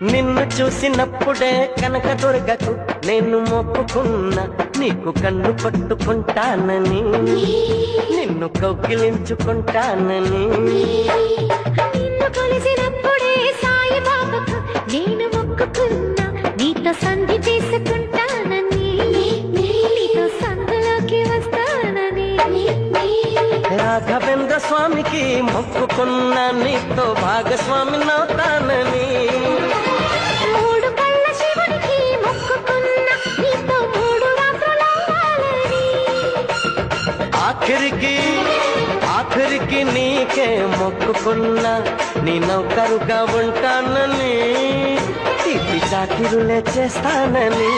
నిన్ను చూసినప్పుడే కనకదుర్గకు నేను మొక్కుకున్నా, నీకు కన్ను పట్టుకుంటానని, నిన్ను కౌగిలించుకుంటానని. నిన్ను కొలిసినప్పుడే సాయిబాబాకు నేను మొక్కుకున్నా, నీతో సంధి చేసుకుంటానని, నీతో సందులోకి వస్తానని. రాఘవేంద్ర స్వామికి మొక్కుకున్నా, నీతో భాగస్వామి నవుతానని. మూడు కళ్ళ శివునికి మొక్కుకున్నా, నీతో మూడు రాత్రులవ్వాలని. ఆఖరికి నీకే మొక్కుకున్నా, నీ నౌకరుగా ఉంటానని, తీపి చాకిరులే చేస్తానని.